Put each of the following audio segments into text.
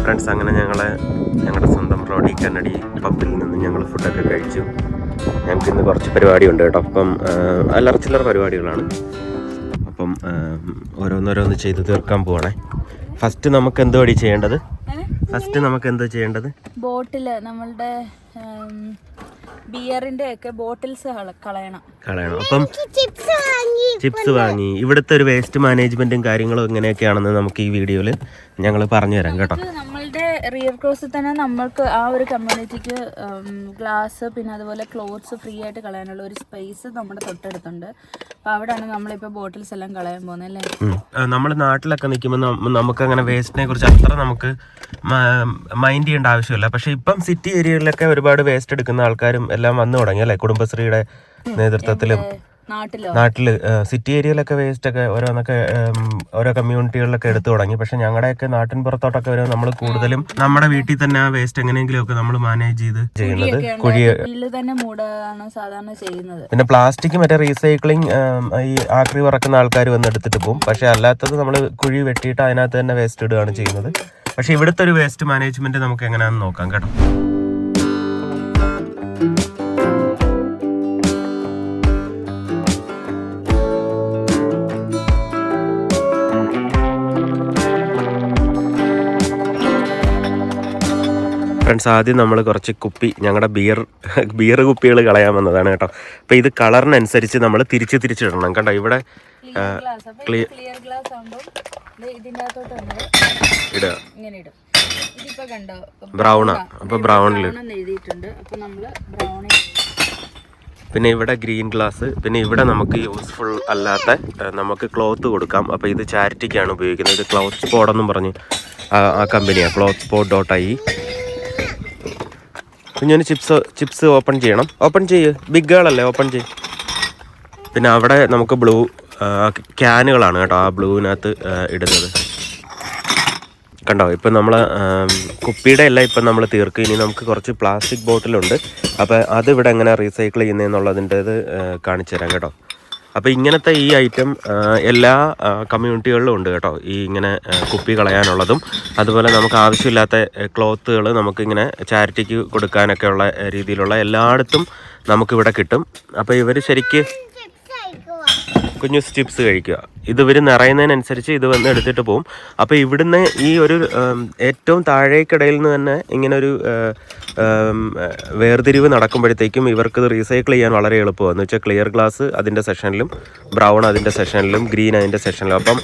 Friends, അങ്ങനെ ഞങ്ങളുടെ സ്വന്തം റോഡി കന്നഡി പബ്ബിൽ നിന്ന് ഞങ്ങൾ ഫുഡൊക്കെ കഴിച്ചു. ഞങ്ങൾക്ക് ഇന്ന് കുറച്ച് പരിപാടിയുണ്ട് കേട്ടോ. അപ്പം അല്ലറ ചില്ലറ പരിപാടികളാണ്. അപ്പം ഓരോന്നോരോന്ന് ചെയ്ത് തീർക്കാൻ പോവാണേ. ഫസ്റ്റ് നമുക്ക് എന്തോ ചെയ്യേണ്ടത്? ബോട്ടിൽ നമ്മളുടെ ബിയറിന്റെ ഒക്കെ ബോട്ടിൽസ് കളയണം. അപ്പം ചിപ്സ് വാങ്ങി. ഇവിടുത്തെ ഒരു വേസ്റ്റ് മാനേജ്മെന്റും കാര്യങ്ങളും എങ്ങനെയൊക്കെയാണെന്ന് നമുക്ക് ഈ വീഡിയോയിൽ ഞങ്ങൾ പറഞ്ഞു തരാം കേട്ടോ. നമ്മളുടെ റിയർ ക്രോസിൽ തന്നെ നമ്മൾക്ക് ആ ഒരു കമ്മ്യൂണിറ്റിക്ക് ഗ്ലാസ് പിന്നെ അതുപോലെ ക്ലോത്ത്സ് ഫ്രീ ആയിട്ട് കളയാനുള്ള ഒരു സ്പേസ് നമ്മുടെ തൊട്ടടുത്തുണ്ട്. അപ്പോൾ അവിടെയാണ് നമ്മളിപ്പോൾ ബോട്ടിൽസ് എല്ലാം കളയാൻ പോകുന്നത് അല്ലേ. നമ്മൾ നാട്ടിലൊക്കെ നിൽക്കുമ്പോൾ നമുക്ക് അങ്ങനെ വേസ്റ്റിനെ കുറിച്ച് അത്ര നമുക്ക് മൈൻഡ് ചെയ്യേണ്ട ആവശ്യമില്ല. പക്ഷെ ഇപ്പം സിറ്റി ഏരിയകളിലൊക്കെ ഒരുപാട് വേസ്റ്റ് എടുക്കുന്ന ആൾക്കാരും എല്ലാം വന്നു തുടങ്ങി അല്ലേ, കുടുംബശ്രീയുടെ നേതൃത്വത്തിലും. നാട്ടില് സിറ്റി ഏരിയയിലൊക്കെ വേസ്റ്റ് ഒക്കെ ഓരോ കമ്മ്യൂണിറ്റികളിലൊക്കെ എടുത്തു തുടങ്ങി. പക്ഷെ ഞങ്ങളുടെയൊക്കെ നാട്ടിൻ പുറത്തോട്ടൊക്കെ വരെ നമ്മൾ കൂടുതലും നമ്മുടെ വീട്ടിൽ തന്നെ ആ വേസ്റ്റ് എങ്ങനെയെങ്കിലും ഒക്കെ നമ്മൾ മാനേജ് ചെയ്ത് ചെയ്യുന്നത്. പിന്നെ പ്ലാസ്റ്റിക് മറ്റേ റീസൈക്ലിംഗ് ഈ ആക്രി വറക്കുന്ന ആൾക്കാർ വന്ന് എടുത്തിട്ട് പോകും. പക്ഷെ അല്ലാത്തത് നമ്മൾ കുഴി വെട്ടിയിട്ട് അതിനകത്ത് തന്നെ വേസ്റ്റ് ഇടുകയാണ് ചെയ്യുന്നത്. പക്ഷെ ഇവിടുത്തെ ഒരു വേസ്റ്റ് മാനേജ്മെന്റ് നമുക്ക് എങ്ങനെയാണെന്ന് നോക്കാം കേട്ടോ. ഫ്രണ്ട്സ്, ആദ്യം നമ്മൾ കുറച്ച് ഞങ്ങളുടെ ബിയർ കുപ്പികൾ കളയാൻ വന്നതാണ് കേട്ടോ. അപ്പോൾ ഇത് കളറിനനുസരിച്ച് നമ്മൾ തിരിച്ചിടണം കേട്ടോ. ഇവിടെ ഇടുക ബ്രൗണാ. അപ്പോൾ ബ്രൗണിൽ പിന്നെ ഇവിടെ ഗ്രീൻ ഗ്ലാസ്. പിന്നെ ഇവിടെ നമുക്ക് യൂസ്ഫുൾ അല്ലാത്ത നമുക്ക് ക്ലോത്ത് കൊടുക്കാം. അപ്പോൾ ഇത് ചാരിറ്റിക്കാണ് ഉപയോഗിക്കുന്നത്. ഇത് ക്ലോത്ത് സ്പോഡെന്നും പറഞ്ഞ് ആ കമ്പനിയാണ്, clothspot.ie. കുഞ്ഞിന് ചിപ്സ് ഓപ്പൺ ചെയ്യണം. ഓപ്പൺ ചെയ്യ്, ബിഗ് ഗേളല്ലേ, ഓപ്പൺ ചെയ്യ്. പിന്നെ അവിടെ നമുക്ക് ബ്ലൂ ക്യാനുകളാണ് കേട്ടോ ആ ബ്ലൂവിനകത്ത് ഇടുന്നത് കണ്ടോ. ഇപ്പം നമ്മൾ കുപ്പിയുടെ എല്ലാം ഇപ്പം നമ്മൾ തീർക്കും. ഇനി നമുക്ക് കുറച്ച് പ്ലാസ്റ്റിക് ബോട്ടിലുണ്ട്. അപ്പോൾ അതിവിടെ എങ്ങനെ റീസൈക്കിൾ ചെയ്യുന്നതെന്നുള്ളതിൻ്റെത് കാണിച്ചു തരാം കേട്ടോ. അപ്പോൾ ഇങ്ങനത്തെ ഈ ഐറ്റം എല്ലാ കമ്മ്യൂണിറ്റികളിലും ഉണ്ട് കേട്ടോ. ഈ ഇങ്ങനെ കുപ്പി കളയാനുള്ളതും അതുപോലെ നമുക്ക് ആവശ്യമില്ലാത്ത ക്ലോത്തുകൾ നമുക്കിങ്ങനെ ചാരിറ്റിക്ക് കൊടുക്കാനൊക്കെ ഉള്ള രീതിയിലുള്ള എല്ലായിടത്തും നമുക്കിവിടെ കിട്ടും. അപ്പോൾ ഇവർ ശരിക്ക് കുഞ്ഞു ചിപ്സ് കഴിക്കുക. ഇത് ഇവർ നിറയുന്നതിനനുസരിച്ച് ഇത് വന്ന് എടുത്തിട്ട് പോകും. അപ്പോൾ ഇവിടുന്ന് ഈ ഒരു ഏറ്റവും താഴേക്കിടയിൽ നിന്ന് തന്നെ ഇങ്ങനൊരു വേർതിരിവ് നടക്കുമ്പോഴത്തേക്കും ഇവർക്ക് ഇത് റീസൈക്കിൾ ചെയ്യാൻ വളരെ എളുപ്പമാണ്. എന്ന് വെച്ചാൽ ക്ലിയർ ഗ്ലാസ് അതിൻ്റെ സെഷനിലും ബ്രൗൺ അതിൻ്റെ സെഷനിലും ഗ്രീൻ അതിൻ്റെ സെഷനിലും. അപ്പം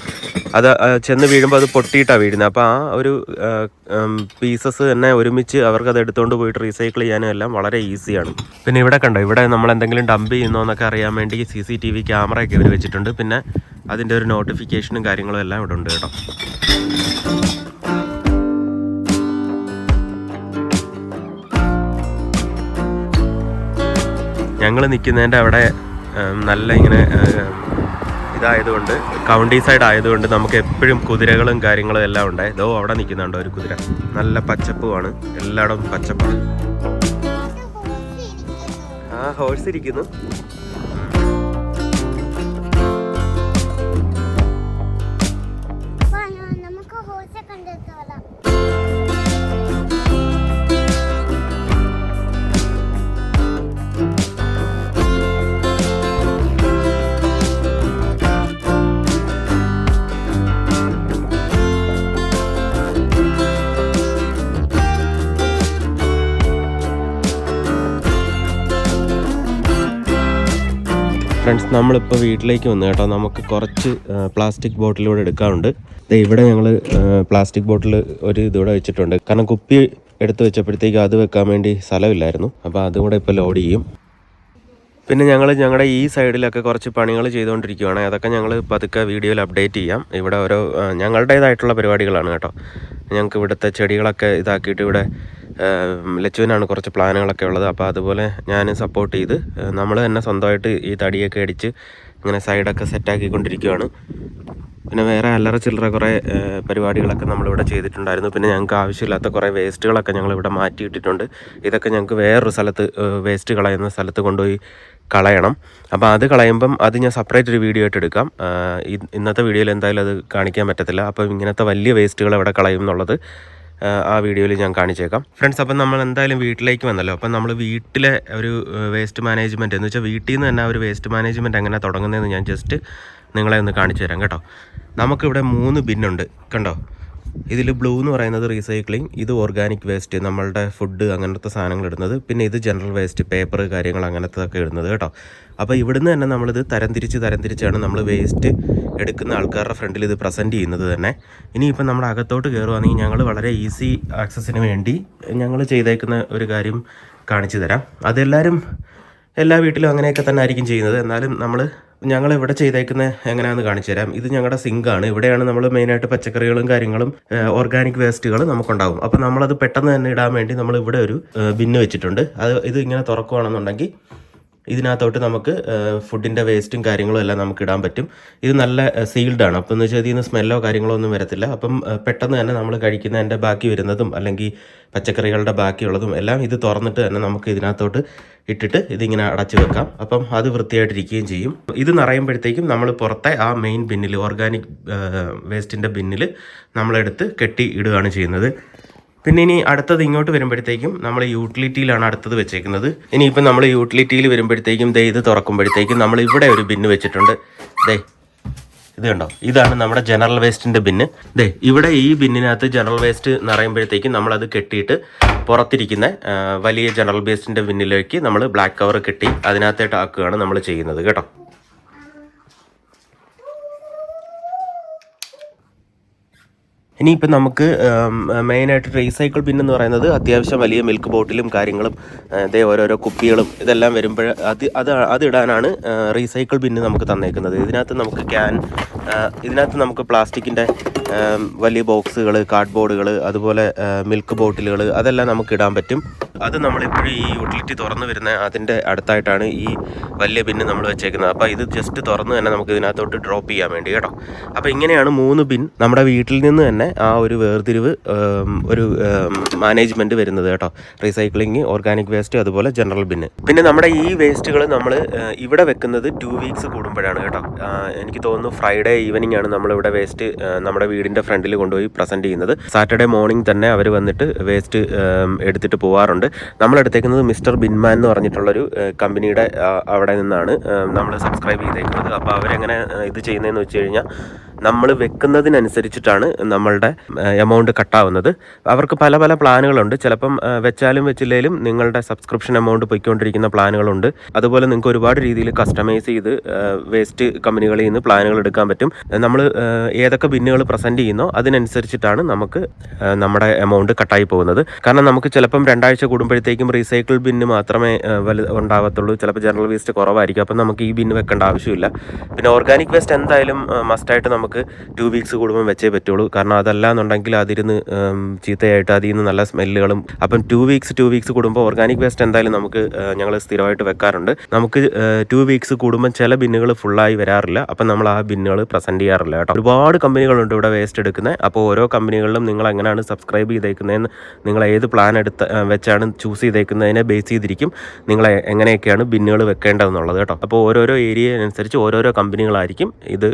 അത് ചെന്ന് വീഴുമ്പോൾ അത് പൊട്ടിയിട്ടാണ് വീഴുന്നത്. അപ്പോൾ ആ ഒരു പീസസ് തന്നെ ഒരുമിച്ച് അവർക്കത് എടുത്തുകൊണ്ട് പോയിട്ട് റീസൈക്കിൾ ചെയ്യാനും എല്ലാം വളരെ ഈസിയാണ്. പിന്നെ ഇവിടെ കണ്ടോ, ഇവിടെ നമ്മൾ എന്തെങ്കിലും ഡംപ് ചെയ്യുന്നോ എന്നൊക്കെ അറിയാൻ വേണ്ടി CCTV ക്യാമറയൊക്കെ ഇവർ വെച്ചിട്ടുണ്ട്. പിന്നെ അതിൻ്റെ ഒരു നോട്ടിഫിക്കേഷനും കാര്യങ്ങളും എല്ലാം ഇവിടെ ഉണ്ട് കേട്ടോ. ഞങ്ങൾ നിൽക്കുന്നതിൻ്റെ അവിടെ നല്ല ഇങ്ങനെ ഇതായതുകൊണ്ട് കൗണ്ടി സൈഡ് ആയതുകൊണ്ട് നമുക്ക് എപ്പോഴും കുതിരകളും കാര്യങ്ങളും എല്ലാം ഉണ്ട്. ഇതോ അവിടെ നിൽക്കുന്നുണ്ടോ ഒരു കുതിര, നല്ല പച്ചപ്പുമാണ്, എല്ലായിടവും പച്ചപ്പാണ്. ആ ഹോഴ്സ് ഇരിക്കുന്നു. ഫ്രണ്ട്സ്, നമ്മളിപ്പോൾ വീട്ടിലേക്ക് വന്നു കേട്ടോ. നമുക്ക് കുറച്ച് പ്ലാസ്റ്റിക് ബോട്ടിലൂടെ എടുക്കാറുണ്ട്. ഇവിടെ ഞങ്ങൾ പ്ലാസ്റ്റിക് ബോട്ടിൽ ഒരു ഇതിവിടെ വെച്ചിട്ടുണ്ട്. കാരണം കുപ്പി എടുത്ത് വെച്ചപ്പോഴത്തേക്ക് അത് വെക്കാൻ വേണ്ടി സ്ഥലമില്ലായിരുന്നു. അപ്പോൾ അതുകൂടെ ഇപ്പോൾ ലോഡ് ചെയ്യും. പിന്നെ ഞങ്ങളുടെ ഈ സൈഡിലൊക്കെ കുറച്ച് പണികൾ ചെയ്തുകൊണ്ടിരിക്കുകയാണ്. അതൊക്കെ ഞങ്ങൾ പതുക്കെ വീഡിയോയിൽ അപ്ഡേറ്റ് ചെയ്യാം. ഇവിടെ ഓരോ ഞങ്ങളുടേതായിട്ടുള്ള പരിപാടികളാണ് കേട്ടോ. ഞങ്ങൾക്ക് ഇവിടുത്തെ ചെടികളൊക്കെ ഇതാക്കിയിട്ട് ഇവിടെ ലച്ചുവിനാണ് കുറച്ച് പ്ലാനുകളൊക്കെ ഉള്ളത്. അപ്പോൾ അതുപോലെ ഞാൻ സപ്പോർട്ട് ചെയ്ത് നമ്മൾ തന്നെ സ്വന്തമായിട്ട് ഈ തടിയൊക്കെ അടിച്ച് ഇങ്ങനെ സൈഡൊക്കെ സെറ്റാക്കിക്കൊണ്ടിരിക്കുകയാണ്. പിന്നെ വേറെ അല്ലറ ചില്ലറ കുറേ പരിപാടികളൊക്കെ നമ്മളിവിടെ ചെയ്തിട്ടുണ്ടായിരുന്നു. പിന്നെ ഞങ്ങൾക്ക് ആവശ്യമില്ലാത്ത കുറേ വേസ്റ്റുകളൊക്കെ ഞങ്ങളിവിടെ മാറ്റിയിട്ടിട്ടുണ്ട്. ഇതൊക്കെ ഞങ്ങൾക്ക് വേറൊരു സ്ഥലത്ത് വേസ്റ്റ് കളയുന്ന സ്ഥലത്ത് കൊണ്ടുപോയി കളയണം. അപ്പോൾ അത് കളയുമ്പം അത് ഞാൻ സെപ്പറേറ്റ് ഒരു വീഡിയോ ആയിട്ട് എടുക്കാം. ഇന്നത്തെ വീഡിയോയിൽ എന്തായാലും അത് കാണിക്കാൻ പറ്റത്തില്ല. അപ്പം ഇങ്ങനത്തെ വലിയ വേസ്റ്റുകൾ എവിടെ കളയും എന്നുള്ളത് ആ വീഡിയോയിൽ ഞാൻ കാണിച്ചേക്കാം. ഫ്രണ്ട്സ്, അപ്പം നമ്മൾ എന്തായാലും വീട്ടിലേക്ക് വന്നല്ലോ. അപ്പം നമ്മൾ വീട്ടിലെ ഒരു വേസ്റ്റ് മാനേജ്മെൻറ്റ് എന്ന് വെച്ചാൽ വീട്ടിൽ നിന്ന് തന്നെ ഒരു വേസ്റ്റ് മാനേജ്മെൻറ്റ് എങ്ങനെ തുടങ്ങുന്നതെന്ന് ഞാൻ ജസ്റ്റ് നിങ്ങളെ ഒന്ന് കാണിച്ചു തരാം കേട്ടോ. നമുക്കിവിടെ 3 ബിന്നുണ്ട് കണ്ടോ. ഇതിൽ ബ്ലൂ എന്ന് പറയുന്നത് റീസൈക്ലിംഗ്, ഇത് ഓർഗാനിക് വേസ്റ്റ്, നമ്മളുടെ ഫുഡ് അങ്ങനത്തെ സാധനങ്ങൾ ഇടുന്നത്, പിന്നെ ഇത് ജനറൽ വേസ്റ്റ്, പേപ്പർ കാര്യങ്ങൾ അങ്ങനത്തെയൊക്കെ ഇടുന്നത് കേട്ടോ. അപ്പോൾ ഇവിടുന്ന് തന്നെ നമ്മളിത് തരംതിരിച്ചാണ് നമ്മൾ വേസ്റ്റ് എടുക്കുന്ന ആൾക്കാരുടെ ഫ്രണ്ടിൽ ഇത് പ്രസൻറ്റ് ചെയ്യുന്നത് തന്നെ. ഇനിയിപ്പം നമ്മുടെ അകത്തോട്ട് കയറുകയാണെങ്കിൽ ഞങ്ങൾ വളരെ ഈസി ആക്സസിന് വേണ്ടി ഞങ്ങൾ ചെയ്തേക്കുന്ന ഒരു കാര്യം കാണിച്ചു തരാം. അതെല്ലാവരും എല്ലാ വീട്ടിലും അങ്ങനെയൊക്കെ തന്നെ ആയിരിക്കും ചെയ്യുന്നത്. എന്നാലും ഞങ്ങൾ ഇവിടെ ചെയ്തേക്കുന്നത് എങ്ങനെയാണെന്ന് കാണിച്ചു തരാം. ഇത് ഞങ്ങളുടെ സിങ്കാണ്. ഇവിടെയാണ് നമ്മൾ മെയിനായിട്ട് പച്ചക്കറികളും കാര്യങ്ങളും ഓർഗാനിക് വേസ്റ്റുകൾ നമുക്കുണ്ടാകും. അപ്പോൾ നമ്മളത് പെട്ടെന്ന് തന്നെ ഇടാൻ വേണ്ടി നമ്മൾ ഇവിടെ ഒരു ബിന്ന് വെച്ചിട്ടുണ്ട്. ഇത് ഇങ്ങനെ തുറക്കുകയാണെന്നുണ്ടെങ്കിൽ ഇതിനകത്തോട്ട് നമുക്ക് ഫുഡിൻ്റെ വേസ്റ്റും കാര്യങ്ങളും എല്ലാം നമുക്ക് ഇടാൻ പറ്റും. ഇത് നല്ല സീൽഡാണ്. അപ്പോൾ എന്ന് വെച്ചാൽ ഇതിൽ നിന്ന് സ്മെല്ലോ കാര്യങ്ങളോ ഒന്നും വരത്തില്ല. അപ്പം പെട്ടെന്ന് തന്നെ നമ്മൾ കഴിക്കുന്നതിൻ്റെ ബാക്കി വരുന്നതും അല്ലെങ്കിൽ പച്ചക്കറികളുടെ ബാക്കിയുള്ളതും എല്ലാം ഇത് തുറന്നിട്ട് തന്നെ നമുക്ക് ഇതിനകത്തോട്ട് ഇട്ടിട്ട് ഇതിങ്ങനെ അടച്ചു വെക്കാം. അപ്പം അത് വൃത്തിയായിട്ടിരിക്കുകയും ചെയ്യും. ഇത് നിറയുമ്പോഴത്തേക്കും നമ്മൾ പുറത്തെ ആ മെയിൻ ബിന്നിൽ, ഓർഗാനിക് വേസ്റ്റിൻ്റെ ബിന്നിൽ നമ്മളെടുത്ത് കെട്ടി ഇടുകയാണ് ചെയ്യുന്നത്. പിന്നെ ഇനി അടുത്തത് ഇങ്ങോട്ട് വരുമ്പോഴത്തേക്കും നമ്മൾ യൂട്ടിലിറ്റിയിലാണ് അടുത്തത് വെച്ചേക്കുന്നത്. ഇനിയിപ്പം നമ്മൾ യൂട്ടിലിറ്റിയിൽ വരുമ്പോഴത്തേക്കും ഇത് തുറക്കുമ്പോഴത്തേക്കും നമ്മൾ ഇവിടെ ഒരു ബിന്ന് വെച്ചിട്ടുണ്ട്. ഇത് കണ്ടോ, ഇതാണ് നമ്മുടെ ജനറൽ വേസ്റ്റിൻ്റെ ബിന്ന്. ഇവിടെ ഈ ബിന്നിനകത്ത് ജനറൽ വേസ്റ്റ് നിറയുമ്പോഴത്തേക്കും നമ്മളത് കെട്ടിയിട്ട് പുറത്തിരിക്കുന്ന വലിയ ജനറൽ വേസ്റ്റിൻ്റെ ബിന്നിലേക്ക് നമ്മൾ ബ്ലാക്ക് കവർ കെട്ടി അതിനകത്തേട്ട് ആക്കുകയാണ് നമ്മൾ ചെയ്യുന്നത് കേട്ടോ. ഇനിയിപ്പം നമുക്ക് മെയിനായിട്ട് റീസൈക്കിൾ ബിൻ എന്ന് പറയുന്നത് അത്യാവശ്യം വലിയ മിൽക്ക് ബോട്ടിലും കാര്യങ്ങളും ഓരോരോ കുപ്പികളും ഇതെല്ലാം വരുമ്പോൾ അതിടാനാണ് റീസൈക്കിൾ ബിന്ന് നമുക്ക് തന്നേക്കുന്നത്. ഇതിനകത്ത് നമുക്ക് പ്ലാസ്റ്റിക്കിൻ്റെ വലിയ ബോക്സുകൾ, കാർഡ്ബോർഡുകൾ, അതുപോലെ മിൽക്ക് ബോട്ടിലുകൾ അതെല്ലാം നമുക്ക് ഇടാൻ പറ്റും. അത് നമ്മളിപ്പോഴും ഈ യൂട്ടിലിറ്റി തുറന്ന് വരുന്ന അതിൻ്റെ അടുത്തായിട്ടാണ് ഈ വലിയ ബിന്ന് നമ്മൾ വെച്ചേക്കുന്നത്. അപ്പോൾ ഇത് ജസ്റ്റ് തുറന്ന് തന്നെ നമുക്ക് ഇതിനകത്തോട്ട് ഡ്രോപ്പ് ചെയ്യാൻ വേണ്ടി കേട്ടോ. അപ്പോൾ ഇങ്ങനെയാണ് 3 ബിൻ നമ്മുടെ വീട്ടിൽ നിന്ന് തന്നെ ആ ഒരു വേർതിരിവ് ഒരു മാനേജ്മെൻറ്റ് വരുന്നത് കേട്ടോ. റീസൈക്ലിംഗ്, ഓർഗാനിക് വേസ്റ്റ്, അതുപോലെ ജനറൽ ബിന്ന്. പിന്നെ നമ്മുടെ ഈ വേസ്റ്റുകൾ നമ്മൾ ഇവിടെ വെക്കുന്നത് 2 വീക്സ് കൂടുമ്പോഴാണ് കേട്ടോ. എനിക്ക് തോന്നുന്നു ഫ്രൈഡേ ഈവനിങ് ആണ് നമ്മളിവിടെ വേസ്റ്റ് നമ്മുടെ വീടിൻ്റെ ഫ്രണ്ടിൽ കൊണ്ടുപോയി പ്രസൻറ്റ് ചെയ്യുന്നത്. സാറ്റർഡേ മോർണിംഗ് തന്നെ അവർ വന്നിട്ട് വേസ്റ്റ് എടുത്തിട്ട് പോകാറുണ്ട്. നമ്മളെടുത്തേക്കുന്നത് മിസ്റ്റർ ബിൻമാൻ എന്ന് പറഞ്ഞിട്ടുള്ളൊരു കമ്പനിയുടെ അവിടെ നിന്നാണ് നമ്മൾ സബ്സ്ക്രൈബ് ചെയ്തേക്കുന്നത്. അപ്പോൾ അവരെങ്ങനെ ഇത് ചെയ്യുന്നതെന്ന് വെച്ച് കഴിഞ്ഞാൽ നമ്മൾ വെക്കുന്നതിനനുസരിച്ചിട്ടാണ് നമ്മളുടെ എമൗണ്ട് കട്ടാവുന്നത്. അവർക്ക് പല പല പ്ലാനുകളുണ്ട്. ചിലപ്പം വെച്ചാലും വെച്ചില്ലെങ്കിലും നിങ്ങളുടെ സബ്സ്ക്രിപ്ഷൻ എമൗണ്ട് പോയിക്കൊണ്ടിരിക്കുന്ന പ്ലാനുകളുണ്ട്. അതുപോലെ നിങ്ങൾക്ക് ഒരുപാട് രീതിയിൽ കസ്റ്റമൈസ് ചെയ്ത് വേസ്റ്റ് കമ്പനികളിൽ നിന്ന് പ്ലാനുകൾ എടുക്കാൻ പറ്റും. നമ്മൾ ഏതൊക്കെ ബിന്നുകൾ പ്രസൻറ്റ് ചെയ്യുന്നോ അതിനനുസരിച്ചിട്ടാണ് നമുക്ക് നമ്മുടെ എമൗണ്ട് കട്ടായി പോകുന്നത്. കാരണം നമുക്ക് ചിലപ്പം 2 ആഴ്ച കൂടുമ്പോഴത്തേക്കും റീസൈക്കിൾ ബിന്ന് മാത്രമേ ഉണ്ടാകത്തുള്ളൂ. ചിലപ്പോൾ ജനറൽ വേസ്റ്റ് കുറവായിരിക്കും. അപ്പം നമുക്ക് ഈ ബിന്ന് വെക്കേണ്ട ആവശ്യമില്ല. പിന്നെ ഓർഗാനിക് വേസ്റ്റ് എന്തായാലും മസ്റ്റായിട്ട് നമുക്ക് 2 വീക്സ് കൂടുമ്പോൾ വെച്ചേ പറ്റുള്ളൂ. കാരണം അതല്ല എന്നുണ്ടെങ്കിൽ അതിരുന്ന് ചീത്തയായിട്ട് അതിൽ നിന്ന് നല്ല സ്മെല്ലുകളും. അപ്പം 2 വീക്സ് കൂടുമ്പോൾ ഓർഗാനിക് വേസ്റ്റ് എന്തായാലും ഞങ്ങൾ സ്ഥിരമായിട്ട് വെക്കാറുണ്ട്. നമുക്ക് 2 വീക്സ് കൂടുമ്പോൾ ചില ബിന്നുകൾ ഫുള്ളായി വരാറില്ല. അപ്പം നമ്മൾ ആ ബിന്നുകൾ പ്രസൻറ്റ് ചെയ്യാറില്ല കേട്ടോ. ഒരുപാട് കമ്പനികളുണ്ട് ഇവിടെ വേസ്റ്റ് എടുക്കുന്നത്. അപ്പോൾ ഓരോ കമ്പനികളിലും നിങ്ങൾ എങ്ങനെയാണ് സബ്സ്ക്രൈബ് ചെയ്തേക്കുന്നതെന്ന്, നിങ്ങൾ ഏത് പ്ലാൻ വെച്ചാണ് ചൂസ് ചെയ്തേക്കുന്നതിനെ ബേസ് ചെയ്തിരിക്കും നിങ്ങൾ എങ്ങനെയൊക്കെയാണ് ബിന്നുകൾ വെക്കേണ്ടതെന്നുള്ളത് കേട്ടോ. അപ്പോൾ ഓരോരോ ഏരിയ അനുസരിച്ച് ഓരോരോ കമ്പനികളായിരിക്കും ഇത്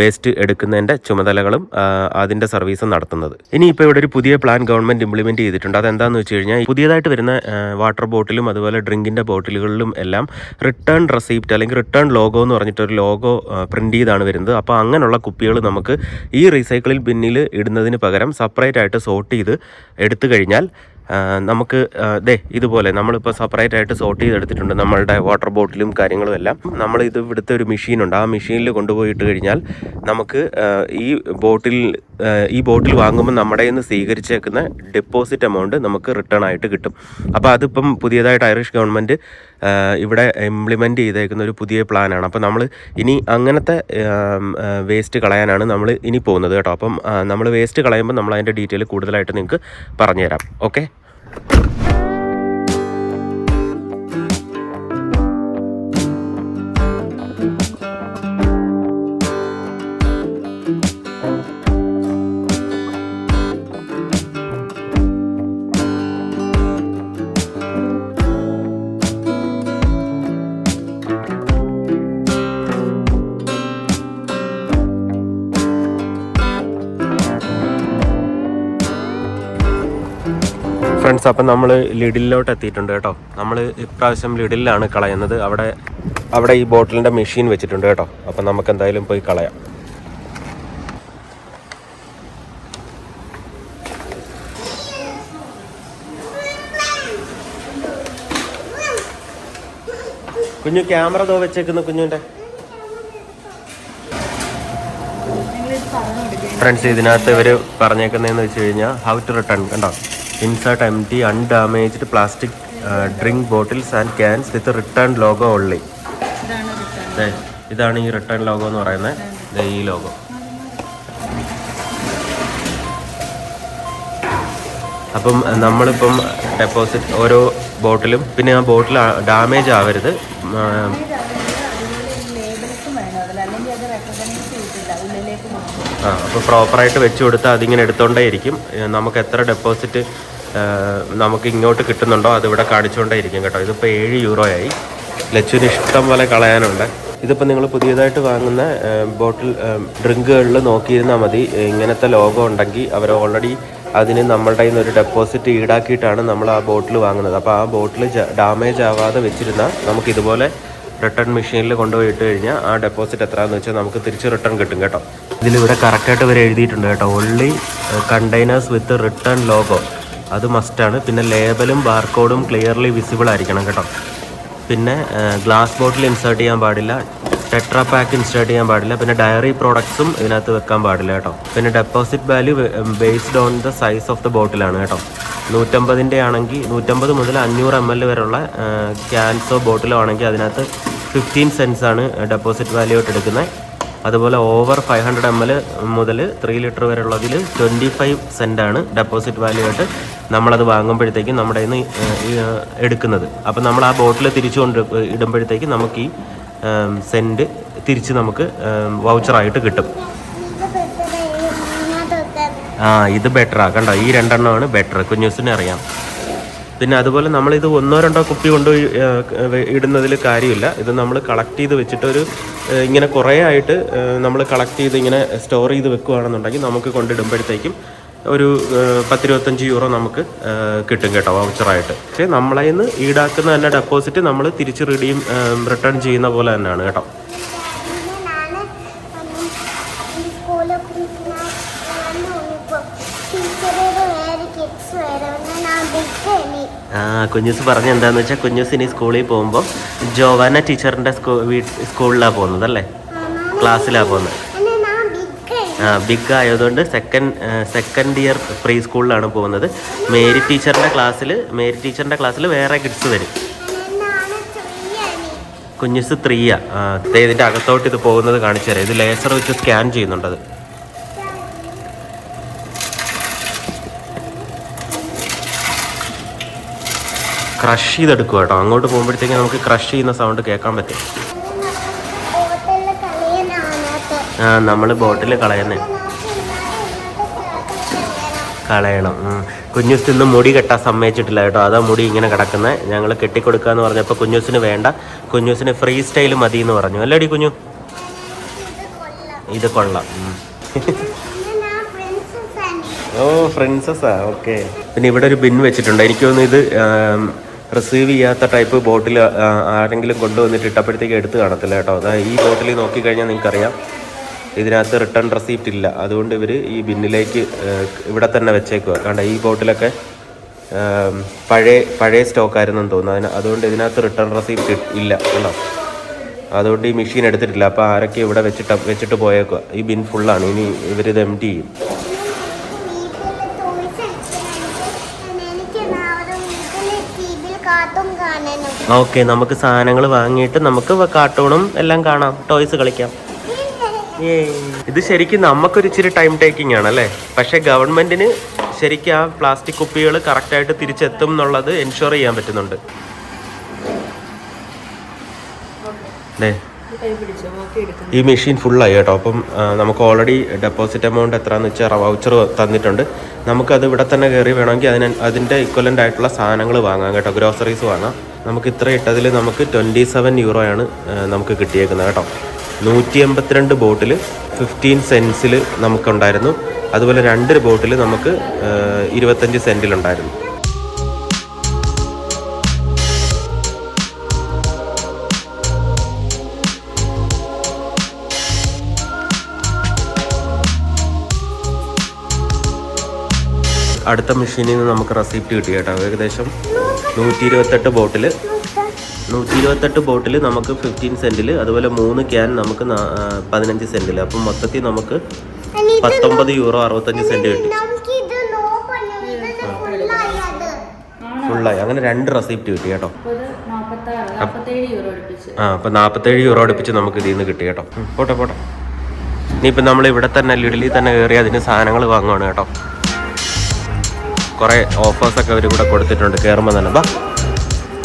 വേസ്റ്റ് എടുക്കുന്നതിൻ്റെ ചുമതലകളും അതിൻ്റെ സർവീസും നടത്തുന്നത്. ഇനിയിപ്പോൾ ഇവിടെ ഒരു പുതിയ പ്ലാൻ ഗവൺമെൻറ് ഇംപ്ലിമെൻറ്റ് ചെയ്തിട്ടുണ്ട്. അതെന്താണെന്ന് വെച്ച് കഴിഞ്ഞാൽ പുതിയതായിട്ട് വരുന്ന വാട്ടർ ബോട്ടിലും അതുപോലെ ഡ്രിങ്കിൻ്റെ ബോട്ടിലുകളിലും എല്ലാം റിട്ടേൺ റെസിപ്റ്റ് അല്ലെങ്കിൽ റിട്ടേൺ ലോഗോ എന്ന് പറഞ്ഞിട്ടൊരു ലോഗോ പ്രിൻ്റ് ചെയ്താണ് വരുന്നത്. അപ്പോൾ അങ്ങനെയുള്ള കുപ്പികൾ നമുക്ക് ഈ റീസൈക്കിളിൽ ബിന്നിൽ ഇടുന്നതിന് പകരം സെപ്പറേറ്റ് ആയിട്ട് സോർട്ട് ചെയ്ത് എടുത്തു കഴിഞ്ഞാൽ നമുക്ക് ഇതുപോലെ നമ്മളിപ്പോൾ സെപ്പറേറ്റ് ആയിട്ട് സോർട്ട് ചെയ്തെടുത്തിട്ടുണ്ട് നമ്മളുടെ വാട്ടർ ബോട്ടിലും കാര്യങ്ങളും എല്ലാം. നമ്മൾ ഇത് ഇവിടുത്തെ ഒരു മെഷീനുണ്ട്. ആ മെഷീനിൽ കൊണ്ടുപോയി ഇട്ട് കഴിഞ്ഞാൽ നമുക്ക് ഈ ബോട്ടിൽ വാങ്ങുമ്പോൾ നമ്മുടെ നിന്ന് സ്വീകരിച്ചേക്കുന്ന ഡെപ്പോസിറ്റ് എമൗണ്ട് നമുക്ക് റിട്ടേൺ ആയിട്ട് കിട്ടും. അപ്പോൾ അതിപ്പം പുതിയതായിട്ട് ഐറിഷ് ഗവൺമെൻറ് ഇവിടെ ഇംപ്ലിമെൻറ്റ് ചെയ്തേക്കുന്ന ഒരു പുതിയ പ്ലാനാണ്. അപ്പോൾ നമ്മൾ ഇനി അങ്ങനത്തെ വേസ്റ്റ് കളയാനാണ് നമ്മൾ ഇനി പോകുന്നത് കേട്ടോ. അപ്പം നമ്മൾ വേസ്റ്റ് കളയുമ്പോൾ നമ്മൾ അതിൻ്റെ ഡീറ്റെയിൽ കൂടുതലായിട്ട് നിങ്ങൾക്ക് പറഞ്ഞുതരാം. ഓക്കെ. ഫ്രണ്ട്സ്, അപ്പം നമ്മൾ ലിഡിലോട്ട് എത്തിയിട്ടുണ്ട് കേട്ടോ. നമ്മൾ ഇപ്രാവശ്യം ലിഡിലാണ് കളയുന്നത്. അവിടെ ഈ ബോട്ടിലിൻ്റെ മെഷീൻ വെച്ചിട്ടുണ്ട് കേട്ടോ. അപ്പം നമുക്ക് എന്തായാലും പോയി കളയാം. കുഞ്ഞു ക്യാമറ തോ വെച്ചേക്കുന്നു കുഞ്ഞുൻ്റെ. ഫ്രണ്ട്സ്, ഇതിനകത്ത് ഇവർ പറഞ്ഞേക്കുന്നതെന്ന് വെച്ച് കഴിഞ്ഞാൽ ഹൗ ടു റിട്ടേൺ കണ്ടോ. Insert empty undamaged plastic drink bottles and cans with return logo only. ഇതാണ് ഈ റിട്ടേൺ ലോഗോ എന്ന് പറയുന്നത്. ഈ ലോഗോ അപ്പം നമ്മളിപ്പം ഡെപ്പോസിറ്റ് ഓരോ ബോട്ടിലും, പിന്നെ ആ ബോട്ടിൽ ഡാമേജ് ആവരുത്. അപ്പോൾ പ്രോപ്പറായിട്ട് വെച്ച് കൊടുത്താൽ അതിങ്ങനെ എടുത്തോണ്ടേ ഇരിക്കും. നമുക്ക് എത്ര ഡെപ്പോസിറ്റ് നമുക്ക് ഇങ്ങോട്ട് കിട്ടുന്നുണ്ടോ അതിവിടെ കാണിച്ചുകൊണ്ടേ ഇരിക്കും കേട്ടോ. ഇതിപ്പോൾ 7 യൂറോയായി. ലച്ചുവിന് ഇഷ്ടം പോലെ കളയാനുണ്ട്. ഇതിപ്പോൾ നിങ്ങൾ പുതിയതായിട്ട് വാങ്ങുന്ന ബോട്ടിൽ ഡ്രിങ്കുകളിൽ നോക്കിയിരുന്നാൽ മതി. ഇങ്ങനത്തെ ലോഗോ ഉണ്ടെങ്കിൽ അവർ ഓൾറെഡി അതിന് നമ്മളുടെ കയ്യിൽ നിന്ന് ഒരു ഡെപ്പോസിറ്റ് ഈടാക്കിയിട്ടാണ് നമ്മൾ ആ ബോട്ടിൽ വാങ്ങുന്നത്. അപ്പോൾ ആ ബോട്ടിൽ ഡാമേജ് ആവാതെ വെച്ചിരുന്നാൽ നമുക്ക് ഇതുപോലെ റിട്ടേൺ മെഷീനിൽ കൊണ്ടുപോയി ഇട്ട് കഴിഞ്ഞാൽ ആ ഡെപ്പോസിറ്റ് എത്രയാണെന്ന് വെച്ചാൽ നമുക്ക് തിരിച്ച് റിട്ടേൺ കിട്ടും കേട്ടോ. ഇതിലിവിടെ കറക്റ്റായിട്ട് ഇവർ എഴുതിയിട്ടുണ്ട് കേട്ടോ. ഓൺലി കണ്ടെയ്നേഴ്സ് വിത്ത് റിട്ടേൺ ലോഗോ, അത് മസ്റ്റാണ്. പിന്നെ ലേബലും ബാർകോഡും ക്ലിയർലി വിസിബിൾ ആയിരിക്കണം കേട്ടോ. പിന്നെ ഗ്ലാസ് ബോട്ടിൽ ഇൻസേർട്ട് ചെയ്യാൻ പാടില്ല, ടെട്രാ പാക്ക് ഇൻസേർട്ട് ചെയ്യാൻ പാടില്ല, പിന്നെ ഡയറി പ്രോഡക്ട്സും ഇതിനകത്ത് വെക്കാൻ പാടില്ല കേട്ടോ. പിന്നെ deposit value based on the size of the ബോട്ടിലാണ് കേട്ടോ. 150 ആണെങ്കിൽ 150 മുതൽ 500 ml വരെയുള്ള ക്യാൻസോ ബോട്ടിലോ ആണെങ്കിൽ അതിനകത്ത് 15 cents ആണ് ഡെപ്പോസിറ്റ് വാല്യൂ ആയിട്ട് എടുക്കുന്നത്. അതുപോലെ ഓവർ 500 ml മുതൽ 3 ലിറ്റർ വരെയുള്ളതിൽ 25 cent ആണ് ഡെപ്പോസിറ്റ് വാല്യൂ ആയിട്ട് നമ്മളത് വാങ്ങുമ്പോഴത്തേക്കും നമ്മുടെ കയ്യിൽ നിന്ന് എടുക്കുന്നത്. അപ്പം നമ്മൾ ആ ബോട്ടിൽ തിരിച്ചു കൊണ്ട് ഇടുമ്പോഴത്തേക്കും നമുക്ക് ഈ സെൻറ്റ് തിരിച്ച് നമുക്ക് വൗച്ചറായിട്ട് കിട്ടും. ഇത് ബെറ്ററാ കണ്ടോ. ഈ 2 എണ്ണമാണ് ബെറ്റർ, കുഞ്ഞൂസിനെ അറിയാം. പിന്നെ അതുപോലെ നമ്മളിത് 1-2 കുപ്പി കൊണ്ട് ഇടുന്നതിൽ കാര്യമില്ല. ഇത് നമ്മൾ കളക്ട് ചെയ്ത് വെച്ചിട്ടൊരു ഇങ്ങനെ കുറേ ആയിട്ട് നമ്മൾ കളക്ട് ചെയ്ത് ഇങ്ങനെ സ്റ്റോർ ചെയ്ത് വെക്കുകയാണെന്നുണ്ടെങ്കിൽ നമുക്ക് കൊണ്ടിടുമ്പോഴത്തേക്കും ഒരു 10-25 യൂറോ നമുക്ക് കിട്ടും കേട്ടോ വൗച്ചറായിട്ട്. പക്ഷേ നമ്മളെ നിന്ന് ഈടാക്കുന്ന തന്നെ ഡെപ്പോസിറ്റ് നമ്മൾ തിരിച്ച് റിട്ടേൺ ചെയ്യുന്ന പോലെ തന്നെയാണ് കേട്ടോ. കുഞ്ഞൂസ് പറഞ്ഞ എന്താണെന്ന് വെച്ചാൽ കുഞ്ഞൂസ് ഇനി സ്കൂളിൽ പോകുമ്പോൾ ജോവാന ടീച്ചറിൻ്റെ സ്കൂളിലാണ് പോകുന്നത് അല്ലേ, ക്ലാസ്സിലാണ് പോകുന്നത്. ബിഗ് ആയതുകൊണ്ട് സെക്കൻഡ് ഇയർ പ്രീ സ്കൂളിലാണ് പോകുന്നത്. മേരി ടീച്ചറിൻ്റെ ക്ലാസ്സിൽ വേറെ കിഡ്സ് വരും. കുഞ്ഞൂസ് 3 ഇതിൻ്റെ അകത്തോട്ട് ഇത് പോകുന്നത് കാണിച്ചു തരാം. ഇത് ലേസർ വെച്ച് സ്കാൻ ചെയ്യുന്നുണ്ടത്. ക്രഷ് ചെയ്തെടുക്കുക കേട്ടോ. അങ്ങോട്ട് പോകുമ്പോഴത്തേക്കും നമുക്ക് ക്രഷ് ചെയ്യുന്ന സൗണ്ട് കേൾക്കാൻ പറ്റും. നമ്മൾ ബോട്ടിൽ കളയണം. കുഞ്ഞൂസ് ഇന്ന് മുടി കെട്ടാൻ സമ്മതിച്ചിട്ടില്ല കേട്ടോ. അതാ മുടി ഇങ്ങനെ കിടക്കുന്നത്. ഞങ്ങൾ കെട്ടിക്കൊടുക്കാന്ന് പറഞ്ഞപ്പോൾ കുഞ്ഞൂസിന് വേണ്ട, കുഞ്ഞൂസിന് ഫ്രീ സ്റ്റൈൽ മതി എന്ന് പറഞ്ഞു. അല്ലേടി കുഞ്ഞു? ഇത് കൊള്ളാം. ഓ ഫ്രിൻസസ്സാ, ഓക്കെ. പിന്നെ ഇവിടെ ഒരു ബിൻ വെച്ചിട്ടുണ്ട്. എനിക്ക് തോന്നുന്നു ഇത് റിസീവ് ചെയ്യാത്ത ടൈപ്പ് ബോട്ടിൽ ആരെങ്കിലും കൊണ്ടുവന്നിട്ട് ഇട്ടപ്പോഴത്തേക്ക് എടുത്ത് കാണത്തില്ല കേട്ടോ. അതായത് ഈ ബോട്ടിൽ നോക്കിക്കഴിഞ്ഞാൽ നിങ്ങൾക്കറിയാം ഇതിനകത്ത് റിട്ടേൺ റെസീപ്റ്റ് ഇല്ല. അതുകൊണ്ട് ഇവർ ഈ ബിന്നിലേക്ക് ഇവിടെ തന്നെ വെച്ചേക്കുക. കാരണം ഈ ബോട്ടിലൊക്കെ പഴയ സ്റ്റോക്കായിരുന്നെന്ന് തോന്നുന്നു. അതുകൊണ്ട് ഇതിനകത്ത് റിട്ടേൺ റെസീപ്റ്റ് ഇല്ല കേട്ടോ. അതുകൊണ്ട് ഈ മെഷീൻ എടുത്തിട്ടില്ല. അപ്പോൾ ആരൊക്കെ ഇവിടെ വെച്ചിട്ട് പോയേക്കുക. ഈ ബിൻ ഫുള്ളാണ്. ഇനി ഇവരിത് എംപ്റ്റി ചെയ്യും. ഓക്കെ, നമുക്ക് സാധനങ്ങൾ വാങ്ങിയിട്ട് നമുക്ക് കാർട്ടൂണും എല്ലാം കാണാം, ടോയ്സ് കളിക്കാം. ഇത് ശരിക്കും നമുക്കൊരു ഇച്ചിരി ടൈം ടേക്കിംഗ് ആണല്ലേ. പക്ഷേ ഗവൺമെൻറ്റിന് ശരിക്കും ആ പ്ലാസ്റ്റിക് കുപ്പികൾ കറക്റ്റായിട്ട് തിരിച്ചെത്തും എന്നുള്ളത് എൻഷുർ ചെയ്യാൻ പറ്റുന്നുണ്ട്. ഈ മെഷീൻ ഫുള്ളായി കേട്ടോ. അപ്പം നമുക്ക് ഓൾറെഡി ഡെപ്പോസിറ്റ് എമൗണ്ട് എത്രയാണെന്ന് വെച്ചാൽ വൗച്ചർ തന്നിട്ടുണ്ട്. നമുക്കത് ഇവിടെ തന്നെ കയറി വേണമെങ്കിൽ അതിൻ്റെ ഇക്വലൻ്റ് ആയിട്ടുള്ള സാധനങ്ങൾ വാങ്ങാം കേട്ടോ. ഗ്രോസറീസ് വാങ്ങാം. നമുക്ക് ഇത്ര ഇട്ടതിൽ നമുക്ക് 27 യൂറോയാണ് നമുക്ക് കിട്ടിയേക്കുന്നത് കേട്ടോ. 182 ബോട്ടിൽ 15 സെൻസിൽ നമുക്കുണ്ടായിരുന്നു. അതുപോലെ 2 ബോട്ടിൽ നമുക്ക് 25 സെൻറ്റിലുണ്ടായിരുന്നു. അടുത്ത മെഷീനിൽ നിന്ന് നമുക്ക് റെസിപ്റ്റ് കിട്ടി കേട്ടോ. ഏകദേശം 128 ബോട്ടിൽ നമുക്ക് 15 സെൻറ്റിൽ, അതുപോലെ 3 ക്യാൻ നമുക്ക് 15 സെൻറ്റിൽ. അപ്പം മൊത്തത്തിൽ നമുക്ക് 19 യൂറോ 65 സെൻറ്റ് കിട്ടി ഫുള്ളായി. അങ്ങനെ 2 റെസിപ്റ്റ് കിട്ടി കേട്ടോ. അപ്പം 47 യൂറോ അടുപ്പിച്ച് നമുക്ക് ഇതിൽ നിന്ന് കിട്ടി കേട്ടോ. പോട്ടെ. ഇനിയിപ്പം നമ്മൾ ഇവിടെ തന്നെ ലിഡിലിൽ തന്നെ കയറി അതിന് സാധനങ്ങൾ വാങ്ങുവാണ് കേട്ടോ. കുറേ ഓഫേഴ്സൊക്കെ അവർ ഇവിടെ കൊടുത്തിട്ടുണ്ട് കയറുമ്പോൾ തന്നെ.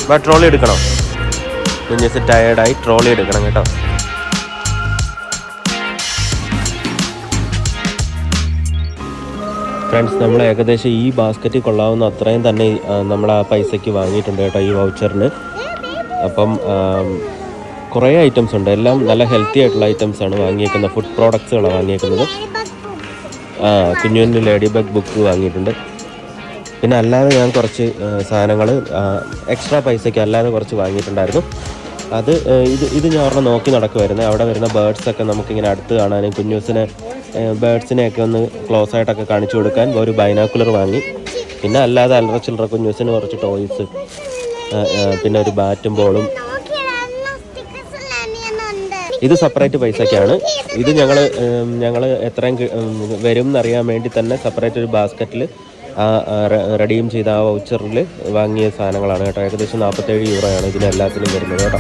ബാ ട്രോളി എടുക്കണം. കുഞ്ഞസ് ടയേർഡായി ട്രോളി എടുക്കണം കേട്ടോ. ഫ്രണ്ട്സ്, നമ്മൾ ഏകദേശം ഈ ബാസ്ക്കറ്റിൽ കൊള്ളാവുന്ന അത്രയും തന്നെ നമ്മൾ ആ പൈസയ്ക്ക് വാങ്ങിയിട്ടുണ്ട് കേട്ടോ, ഈ വൗച്ചറിന്. അപ്പം കുറേ ഐറ്റംസ് ഉണ്ട്. എല്ലാം നല്ല ഹെൽത്തി ആയിട്ടുള്ള ഐറ്റംസാണ് വാങ്ങിയേക്കുന്നത്. ഫുഡ് പ്രോഡക്ട്സുകളാണ് വാങ്ങിയേക്കുന്നത്. കുഞ്ഞുവിൻ്റെ ലേഡി ബഗ് ബുക്ക് വാങ്ങിയിട്ടുണ്ട്. പിന്നെ അല്ലാതെ ഞാൻ കുറച്ച് സാധനങ്ങൾ എക്സ്ട്രാ പൈസയ്ക്ക് അല്ലാതെ കുറച്ച് വാങ്ങിയിട്ടുണ്ടായിരുന്നു. അത് ഇത് ഞാൻ ഒരെണ്ണം നോക്കി നടക്കുമായിരുന്നു. അവിടെ വരുന്ന ബേർഡ്സൊക്കെ നമുക്കിങ്ങനെ അടുത്ത് കാണാനും കുഞ്ഞൂസിനെ ബേർഡ്സിനെയൊക്കെ ഒന്ന് ക്ലോസ് ആയിട്ടൊക്കെ കാണിച്ചു കൊടുക്കാൻ ഒരു ബൈനാക്കുലർ വാങ്ങി. പിന്നെ അല്ലാതെ അല്ലറ ചില്ലറ കുഞ്ഞൂസിന് കുറച്ച് ടോയ്സ്, പിന്നെ ഒരു ബാറ്റും ബോളും. ഇത് സെപ്പറേറ്റ് പൈസയ്ക്കാണ്. ഇത് ഞങ്ങൾ എത്രയും വരും എന്നറിയാൻ വേണ്ടി തന്നെ സെപ്പറേറ്റ് ഒരു ബാസ്ക്കറ്റിൽ റെഡീം ചെയ്ത ആ വൗച്ചറിൽ വാങ്ങിയ സാധനങ്ങളാണ് കേട്ടോ. ഏകദേശം 47 യൂറോയാണ് ഇതിനെല്ലാത്തിനും വരുന്നത് കേട്ടോ.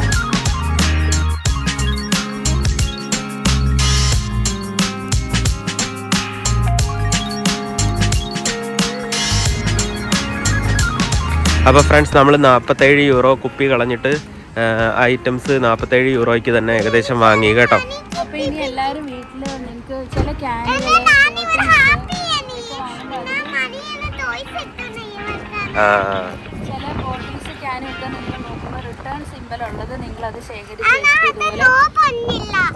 അപ്പോൾ ഫ്രണ്ട്സ്, നമ്മൾ 47 യൂറോ കുപ്പി കളഞ്ഞിട്ട് ഐറ്റംസ് 47 യൂറോയ്ക്ക് തന്നെ ഏകദേശം വാങ്ങി കേട്ടോ. അപ്പോൾ ഇനി എല്ലാവരും വീട്ടിൽ നിങ്ങൾക്ക് ചില ക്യാനുകൾ ചില ബോട്ടിൽസ് ക്യാനൊക്കെ നിങ്ങൾ നോക്കുമ്പോൾ റിട്ടേൺ സിമ്പൽ ഉള്ളത് നിങ്ങളത് ശേഖരിച്ച് ഇതുപോലെ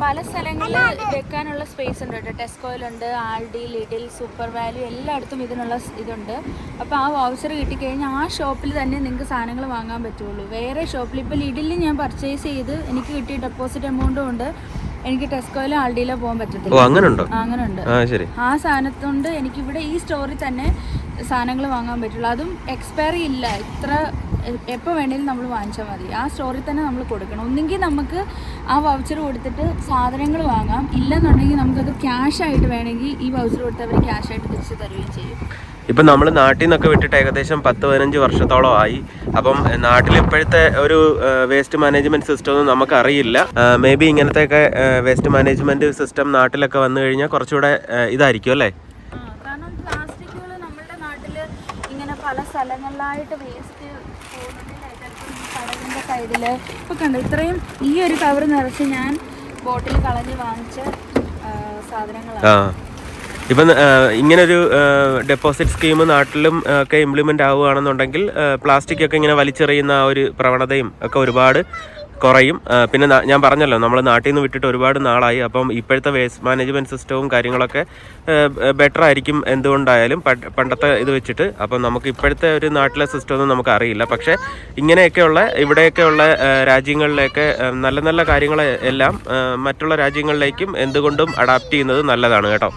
പല സ്ഥലങ്ങളിൽ വെക്കാനുള്ള സ്പേസ് ഉണ്ട് കേട്ടോ. ടെസ്കോയിലുണ്ട്, ആൾഡി, ലിഡിൽ, സൂപ്പർ വാല്യൂ എല്ലായിടത്തും ഇതിനുള്ള ഇതുണ്ട്. അപ്പോൾ ആ വൗച്ചർ കിട്ടിക്കഴിഞ്ഞാൽ ആ ഷോപ്പിൽ തന്നെ നിങ്ങൾക്ക് സാധനങ്ങൾ വാങ്ങാൻ പറ്റുള്ളൂ. വേറെ ഷോപ്പിൽ ഇപ്പോൾ ലിഡിൽ ഞാൻ പർച്ചേസ് ചെയ്ത് എനിക്ക് കിട്ടിയ ഡെപ്പോസിറ്റ് എമൗണ്ടും ഉണ്ട്. എനിക്ക് ടെസ്കോയിലോ ആൾഡിയിലോ പോകാൻ പറ്റത്തില്ല. അങ്ങനെയുണ്ട്. ആ സാധനത്തുകൊണ്ട് എനിക്കിവിടെ ഈ സ്റ്റോറിൽ തന്നെ സാധനങ്ങൾ വാങ്ങാൻ പറ്റുള്ളൂ. അതും എക്സ്പയറി ഇല്ല. ഇത്ര എപ്പോൾ വേണമെങ്കിലും നമ്മൾ വാങ്ങിച്ചാൽ മതി. ആ സ്റ്റോറിൽ തന്നെ നമ്മൾ കൊടുക്കണം. ഒന്നെങ്കിൽ നമുക്ക് ആ വൗച്ചർ കൊടുത്തിട്ട് സാധനങ്ങൾ വാങ്ങാം, ഇല്ലെന്നുണ്ടെങ്കിൽ നമുക്കത് ക്യാഷായിട്ട് വേണമെങ്കിൽ ഈ വൗച്ചർ കൊടുത്ത് അവർ ക്യാഷായിട്ട് തിരിച്ച് തരുകയും ചെയ്യും. ഇപ്പം നമ്മൾ നാട്ടിൽ നിന്നൊക്കെ വിട്ടിട്ട് ഏകദേശം 10-15 വർഷത്തോളം ആയി. അപ്പം നാട്ടിൽ ഇപ്പോഴത്തെ ഒരു വേസ്റ്റ് മാനേജ്മെൻറ്റ് സിസ്റ്റം ഒന്നും നമുക്കറിയില്ല. മേ ബി ഇങ്ങനത്തെയൊക്കെ വേസ്റ്റ് മാനേജ്മെൻറ്റ് സിസ്റ്റം നാട്ടിലൊക്കെ വന്നു കഴിഞ്ഞാൽ കുറച്ചുകൂടെ ഇതായിരിക്കും അല്ലേ? കാരണം പ്ലാസ്റ്റിക്കുകൾ നമ്മുടെ നാട്ടിൽ ഇങ്ങനെ പല സ്ഥലങ്ങളിലായിട്ട് വേസ്റ്റ് കടലിൻ്റെ സൈഡിൽ ഇപ്പോൾ കണ്ടു. ഇത്രയും ഈ ഒരു കവർ നിറച്ച് ഞാൻ ബോട്ടിൽ കളഞ്ഞ് വാങ്ങിച്ച സാധനങ്ങളാണ്. ഇപ്പം ഇങ്ങനൊരു ഡെപ്പോസിറ്റ് സ്കീം നാട്ടിലും ഒക്കെ ഇംപ്ലിമെൻ്റ് ആവുകയാണെന്നുണ്ടെങ്കിൽ പ്ലാസ്റ്റിക് ഒക്കെ ഇങ്ങനെ വലിച്ചെറിയുന്ന ആ ഒരു പ്രവണതയും ഒക്കെ ഒരുപാട് കുറയും. പിന്നെ ഞാൻ പറഞ്ഞല്ലോ, നമ്മൾ നാട്ടിൽ നിന്ന് വിട്ടിട്ട് ഒരുപാട് നാളായി. അപ്പം ഇപ്പോഴത്തെ വേസ്റ്റ് മാനേജ്മെൻറ്റ് സിസ്റ്റവും കാര്യങ്ങളൊക്കെ ബെറ്റർ ആയിരിക്കും എന്തുകൊണ്ടായാലും പണ്ടത്തെ ഇത് വെച്ചിട്ട്. അപ്പം നമുക്ക് ഇപ്പോഴത്തെ ഒരു നാട്ടിലെ സിസ്റ്റം ഒന്നും നമുക്ക് അറിയില്ല. പക്ഷേ ഇങ്ങനെയൊക്കെയുള്ള ഇവിടെയൊക്കെയുള്ള രാജ്യങ്ങളിലേക്ക് നല്ല നല്ല കാര്യങ്ങളെല്ലാം മറ്റുള്ള രാജ്യങ്ങളിലേക്കും എന്തുകൊണ്ടും അഡാപ്റ്റ് ചെയ്യുന്നത് നല്ലതാണ് കേട്ടോ.